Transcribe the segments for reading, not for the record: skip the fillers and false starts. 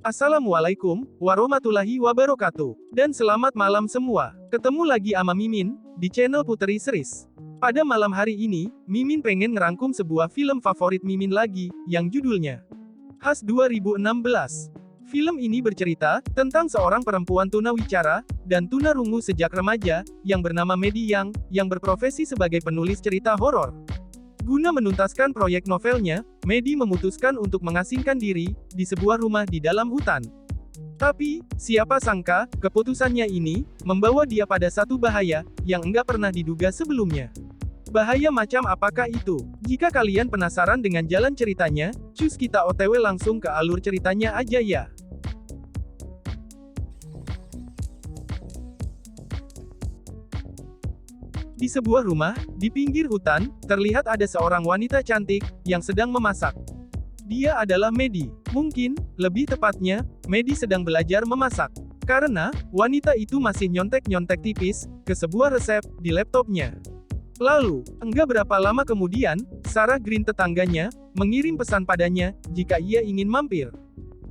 Assalamualaikum warahmatullahi wabarakatuh. Dan selamat malam semua. Ketemu lagi sama Mimin, di channel Puteri Series. Pada malam hari ini, Mimin pengen ngerangkum sebuah film favorit Mimin lagi, yang judulnya Khas 2016. Film ini bercerita tentang seorang perempuan tunawicara dan tunarungu sejak remaja, yang bernama Maddie yang berprofesi sebagai penulis cerita horor. Guna menuntaskan proyek novelnya, Maddie memutuskan untuk mengasingkan diri di sebuah rumah di dalam hutan. Tapi, siapa sangka, keputusannya ini membawa dia pada satu bahaya yang enggak pernah diduga sebelumnya. Bahaya macam apakah itu? Jika kalian penasaran dengan jalan ceritanya, cus kita OTW langsung ke alur ceritanya aja ya. Di sebuah rumah, di pinggir hutan, terlihat ada seorang wanita cantik, yang sedang memasak. Dia adalah Maddie. Mungkin, lebih tepatnya, Maddie sedang belajar memasak. Karena, wanita itu masih nyontek-nyontek tipis, ke sebuah resep, di laptopnya. Lalu, enggak berapa lama kemudian, Sarah Green tetangganya, mengirim pesan padanya, jika ia ingin mampir.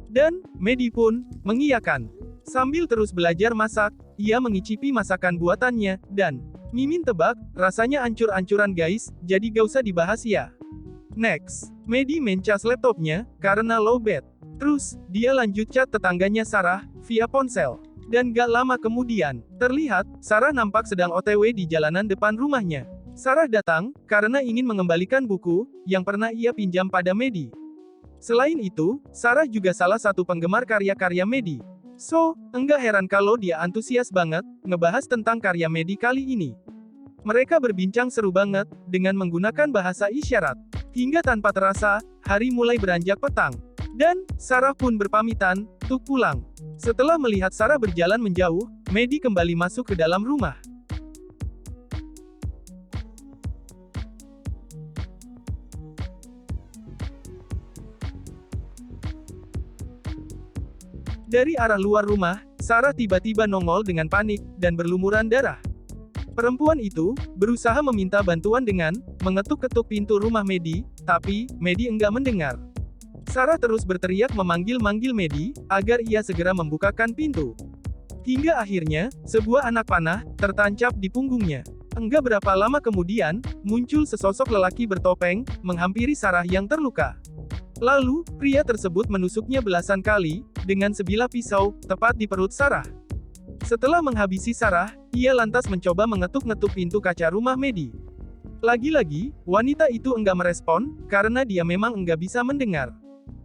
Dan, Maddie pun, mengiyakan. Sambil terus belajar masak, ia mengicipi masakan buatannya, dan Mimin tebak, rasanya ancur-ancuran guys, jadi gak usah dibahas ya. Next, Maddie mencas laptopnya, karena lowbat. Terus, dia lanjut chat tetangganya Sarah, via ponsel. Dan gak lama kemudian, terlihat, Sarah nampak sedang OTW di jalanan depan rumahnya. Sarah datang, karena ingin mengembalikan buku, yang pernah ia pinjam pada Maddie. Selain itu, Sarah juga salah satu penggemar karya-karya Maddie. So, enggak heran kalau dia antusias banget, ngebahas tentang karya Maddie kali ini. Mereka berbincang seru banget, dengan menggunakan bahasa isyarat. Hingga tanpa terasa, hari mulai beranjak petang. Dan, Sarah pun berpamitan, untuk pulang. Setelah melihat Sarah berjalan menjauh, Maddie kembali masuk ke dalam rumah. Dari arah luar rumah, Sarah tiba-tiba nongol dengan panik, dan berlumuran darah. Perempuan itu, berusaha meminta bantuan dengan, mengetuk-ketuk pintu rumah Maddie, tapi, Maddie enggak mendengar. Sarah terus berteriak memanggil-manggil Maddie, agar ia segera membukakan pintu. Hingga akhirnya, sebuah anak panah, tertancap di punggungnya. Enggak berapa lama kemudian, muncul sesosok lelaki bertopeng, menghampiri Sarah yang terluka. Lalu, pria tersebut menusuknya belasan kali, dengan sebilah pisau, tepat di perut Sarah. Setelah menghabisi Sarah, ia lantas mencoba mengetuk-ngetuk pintu kaca rumah Maddie. Lagi-lagi, wanita itu enggak merespon, karena dia memang enggak bisa mendengar.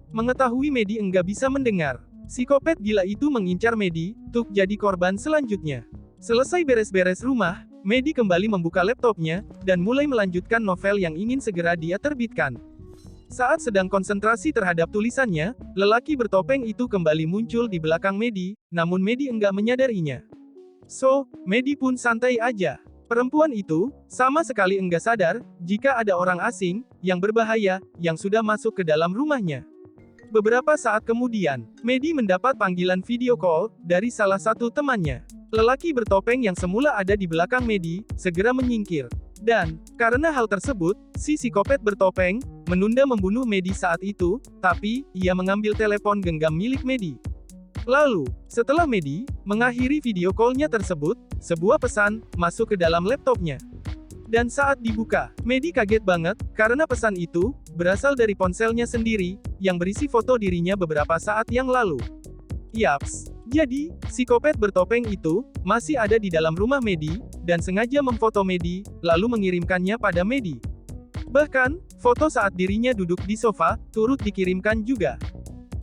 Mengetahui Maddie enggak bisa mendengar, psikopat gila itu mengincar Maddie, untuk jadi korban selanjutnya. Selesai beres-beres rumah, Maddie kembali membuka laptopnya, dan mulai melanjutkan novel yang ingin segera dia terbitkan. Saat sedang konsentrasi terhadap tulisannya, lelaki bertopeng itu kembali muncul di belakang Maddie, namun Maddie enggak menyadarinya. So, Maddie pun santai aja. Perempuan itu, sama sekali enggak sadar, jika ada orang asing, yang berbahaya, yang sudah masuk ke dalam rumahnya. Beberapa saat kemudian, Maddie mendapat panggilan video call, dari salah satu temannya. Lelaki bertopeng yang semula ada di belakang Maddie, segera menyingkir. Dan, karena hal tersebut, si psikopat bertopeng, menunda membunuh Maddie saat itu, tapi, ia mengambil telepon genggam milik Maddie. Lalu, setelah Maddie mengakhiri video call-nya tersebut, sebuah pesan masuk ke dalam laptopnya. Dan saat dibuka, Maddie kaget banget, karena pesan itu berasal dari ponselnya sendiri, yang berisi foto dirinya beberapa saat yang lalu. Yaps. Jadi, psikopat bertopeng itu masih ada di dalam rumah Maddie, dan sengaja memfoto Maddie, lalu mengirimkannya pada Maddie. Bahkan, foto saat dirinya duduk di sofa, turut dikirimkan juga.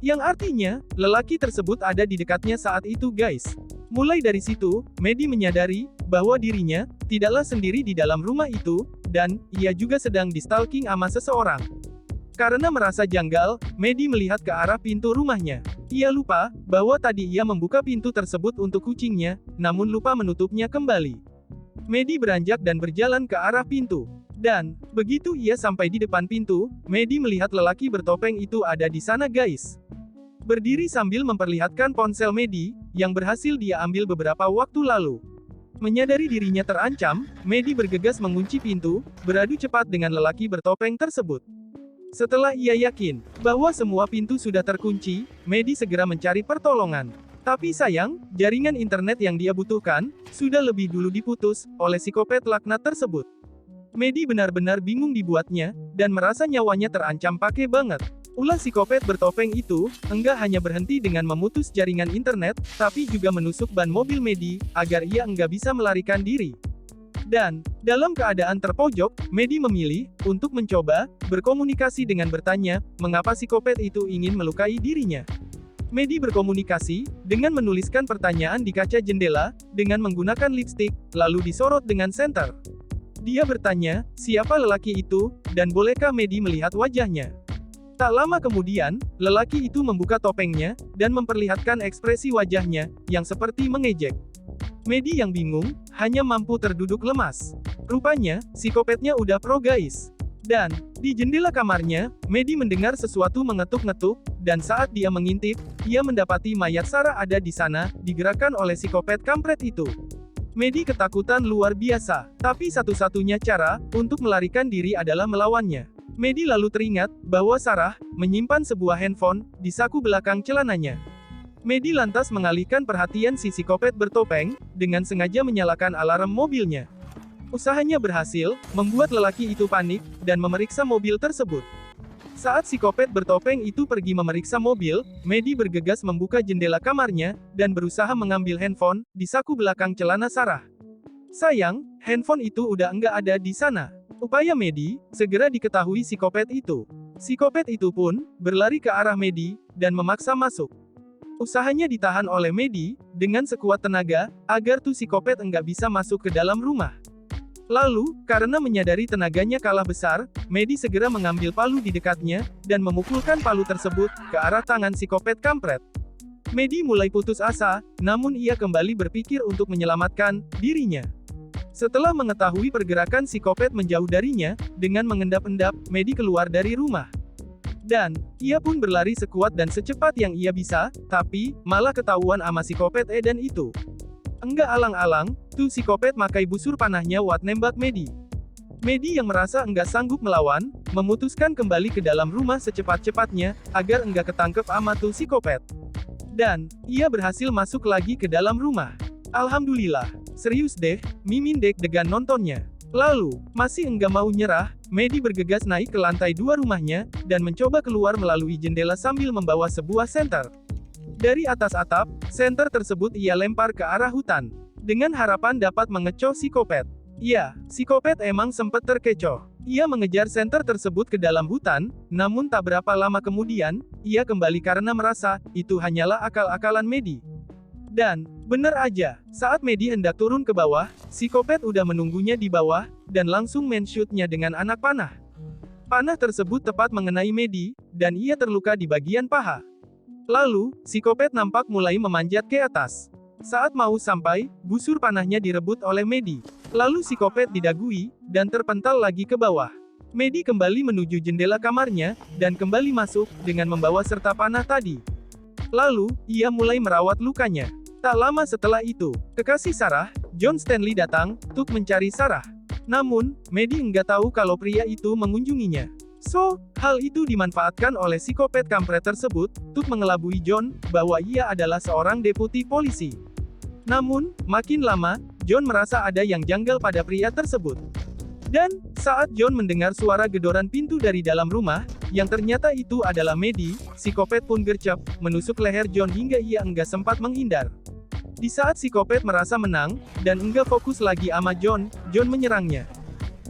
Yang artinya, lelaki tersebut ada di dekatnya saat itu guys. Mulai dari situ, Maddie menyadari, bahwa dirinya, tidaklah sendiri di dalam rumah itu, dan, ia juga sedang di-stalking sama seseorang. Karena merasa janggal, Maddie melihat ke arah pintu rumahnya. Ia lupa, bahwa tadi ia membuka pintu tersebut untuk kucingnya, namun lupa menutupnya kembali. Maddie beranjak dan berjalan ke arah pintu. Dan, begitu ia sampai di depan pintu, Maddie melihat lelaki bertopeng itu ada di sana guys. Berdiri sambil memperlihatkan ponsel Maddie, yang berhasil dia ambil beberapa waktu lalu. Menyadari dirinya terancam, Maddie bergegas mengunci pintu, beradu cepat dengan lelaki bertopeng tersebut. Setelah ia yakin bahwa semua pintu sudah terkunci, Medi segera mencari pertolongan. Tapi sayang, jaringan internet yang dia butuhkan sudah lebih dulu diputus oleh psikopat laknat tersebut. Medi benar-benar bingung dibuatnya, dan merasa nyawanya terancam pakai banget. Ulah psikopat bertopeng itu enggak hanya berhenti dengan memutus jaringan internet, tapi juga menusuk ban mobil Medi agar ia enggak bisa melarikan diri. Dan, dalam keadaan terpojok, Medi memilih untuk mencoba berkomunikasi dengan bertanya, mengapa psikopat itu ingin melukai dirinya. Medi berkomunikasi dengan menuliskan pertanyaan di kaca jendela dengan menggunakan lipstik, lalu disorot dengan senter. Dia bertanya, siapa lelaki itu, dan bolehkah Medi melihat wajahnya? Tak lama kemudian, lelaki itu membuka topengnya dan memperlihatkan ekspresi wajahnya yang seperti mengejek. Medi yang bingung, hanya mampu terduduk lemas. Rupanya, psikopatnya udah pro guys. Dan, di jendela kamarnya, Medi mendengar sesuatu mengetuk-ngetuk, dan saat dia mengintip, ia mendapati mayat Sarah ada di sana, digerakkan oleh psikopat kampret itu. Medi ketakutan luar biasa, tapi satu-satunya cara untuk melarikan diri adalah melawannya. Medi lalu teringat bahwa Sarah menyimpan sebuah handphone di saku belakang celananya. Medi lantas mengalihkan perhatian si psikopat bertopeng, dengan sengaja menyalakan alarm mobilnya. Usahanya berhasil, membuat lelaki itu panik, dan memeriksa mobil tersebut. Saat psikopat bertopeng itu pergi memeriksa mobil, Medi bergegas membuka jendela kamarnya, dan berusaha mengambil handphone di saku belakang celana Sarah. Sayang, handphone itu udah enggak ada di sana. Upaya Medi segera diketahui psikopat itu. Psikopat itu pun berlari ke arah Medi, dan memaksa masuk. Usahanya ditahan oleh Medi, dengan sekuat tenaga, agar tuh psikopat enggak bisa masuk ke dalam rumah. Lalu, karena menyadari tenaganya kalah besar, Medi segera mengambil palu di dekatnya, dan memukulkan palu tersebut ke arah tangan psikopat kampret. Medi mulai putus asa, namun ia kembali berpikir untuk menyelamatkan dirinya. Setelah mengetahui pergerakan psikopat menjauh darinya, dengan mengendap-endap, Medi keluar dari rumah. Dan, ia pun berlari sekuat dan secepat yang ia bisa, tapi, malah ketahuan ama psikopat Eden itu. Enggak alang-alang, tuh psikopat makai busur panahnya buat nembak Medi. Medi yang merasa enggak sanggup melawan, memutuskan kembali ke dalam rumah secepat-cepatnya, agar enggak ketangkep ama tuh psikopat. Dan, ia berhasil masuk lagi ke dalam rumah. Alhamdulillah, serius deh, Mimin deg-degan nontonnya. Lalu, masih enggak mau nyerah, Medi bergegas naik ke lantai 2 rumahnya, dan mencoba keluar melalui jendela sambil membawa sebuah senter. Dari atas atap, senter tersebut ia lempar ke arah hutan, dengan harapan dapat mengecoh psikopat. Ya, psikopat emang sempat terkecoh. Ia mengejar senter tersebut ke dalam hutan, namun tak berapa lama kemudian, ia kembali karena merasa, itu hanyalah akal-akalan Medi. Dan, bener aja, saat Medi hendak turun ke bawah, psikopat udah menunggunya di bawah, dan langsung men-shoot-nya dengan anak panah. Panah tersebut tepat mengenai Medi, dan ia terluka di bagian paha. Lalu, psikopat nampak mulai memanjat ke atas. Saat mau sampai, busur panahnya direbut oleh Medi. Lalu psikopat didagui, dan terpental lagi ke bawah. Medi kembali menuju jendela kamarnya, dan kembali masuk, dengan membawa serta panah tadi. Lalu, ia mulai merawat lukanya. Tak lama setelah itu, kekasih Sarah, John Stanley datang, untuk mencari Sarah. Namun, Medi enggak tahu kalau pria itu mengunjunginya. So, hal itu dimanfaatkan oleh psikopat kampret tersebut, untuk mengelabui John, bahwa ia adalah seorang deputi polisi. Namun, makin lama, John merasa ada yang janggal pada pria tersebut. Dan, saat John mendengar suara gedoran pintu dari dalam rumah, yang ternyata itu adalah Medi, psikopat pun gercep, menusuk leher John hingga ia enggak sempat menghindar. Di saat psikopat merasa menang, dan enggak fokus lagi sama John, John menyerangnya.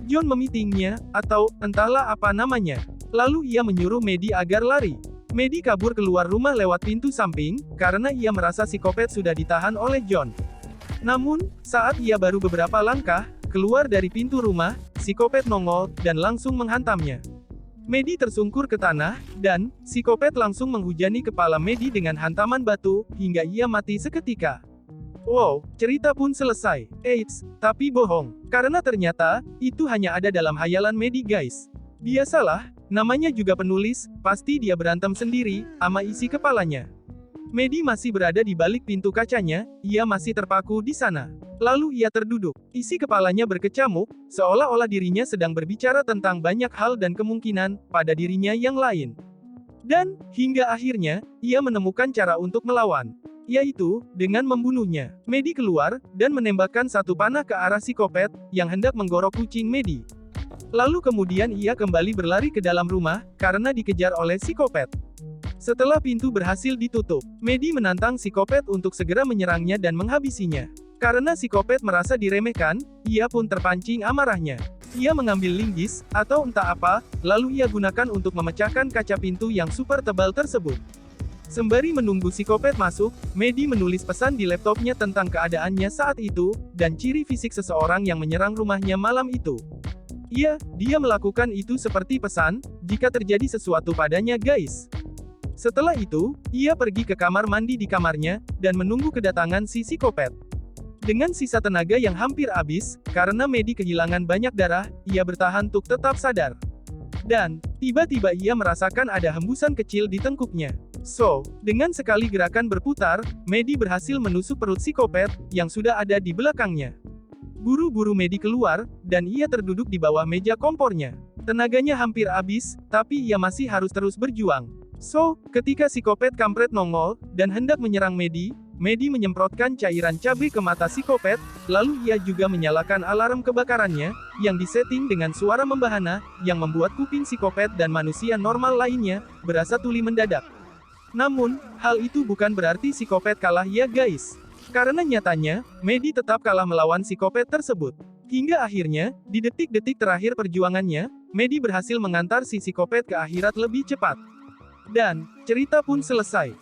John memitingnya, atau, entahlah apa namanya. Lalu ia menyuruh Medi agar lari. Medi kabur keluar rumah lewat pintu samping, karena ia merasa psikopat sudah ditahan oleh John. Namun, saat ia baru beberapa langkah, keluar dari pintu rumah, psikopat nongol, dan langsung menghantamnya. Medi tersungkur ke tanah, dan, psikopat langsung menghujani kepala Medi dengan hantaman batu, hingga ia mati seketika. Wow, cerita pun selesai. Eits, tapi bohong. Karena ternyata, itu hanya ada dalam hayalan Medi guys. Biasalah, namanya juga penulis, pasti dia berantem sendiri, sama isi kepalanya. Medi masih berada di balik pintu kacanya, ia masih terpaku di sana. Lalu ia terduduk. Isi kepalanya berkecamuk, seolah-olah dirinya sedang berbicara tentang banyak hal dan kemungkinan pada dirinya yang lain. Dan, hingga akhirnya, ia menemukan cara untuk melawan. Yaitu, dengan membunuhnya. Maddie keluar, dan menembakkan satu panah ke arah psikopat, yang hendak menggorok kucing Maddie. Lalu kemudian ia kembali berlari ke dalam rumah, karena dikejar oleh psikopat. Setelah pintu berhasil ditutup, Maddie menantang psikopat untuk segera menyerangnya dan menghabisinya. Karena psikopat merasa diremehkan, ia pun terpancing amarahnya. Ia mengambil linggis, atau entah apa, lalu ia gunakan untuk memecahkan kaca pintu yang super tebal tersebut. Sembari menunggu psikopat masuk, Maddie menulis pesan di laptopnya tentang keadaannya saat itu, dan ciri fisik seseorang yang menyerang rumahnya malam itu. Dia melakukan itu seperti pesan, jika terjadi sesuatu padanya guys. Setelah itu, ia pergi ke kamar mandi di kamarnya, dan menunggu kedatangan si psikopat. Dengan sisa tenaga yang hampir habis, karena Maddie kehilangan banyak darah, ia bertahan untuk tetap sadar. Dan, tiba-tiba ia merasakan ada hembusan kecil di tengkuknya. Dengan sekali gerakan berputar, Maddie berhasil menusuk perut psikopat, yang sudah ada di belakangnya. Buru-buru Maddie keluar, dan ia terduduk di bawah meja kompornya. Tenaganya hampir habis, tapi ia masih harus terus berjuang. Ketika psikopat kampret nongol, dan hendak menyerang Maddie menyemprotkan cairan cabai ke mata psikopat, lalu ia juga menyalakan alarm kebakarannya, yang disetting dengan suara membahana, yang membuat kuping psikopat dan manusia normal lainnya, berasa tuli mendadak. Namun, hal itu bukan berarti psikopat kalah ya guys. Karena nyatanya, Maddie tetap kalah melawan psikopat tersebut. Hingga akhirnya, di detik-detik terakhir perjuangannya, Maddie berhasil mengantar si psikopat ke akhirat lebih cepat. Dan, cerita pun selesai.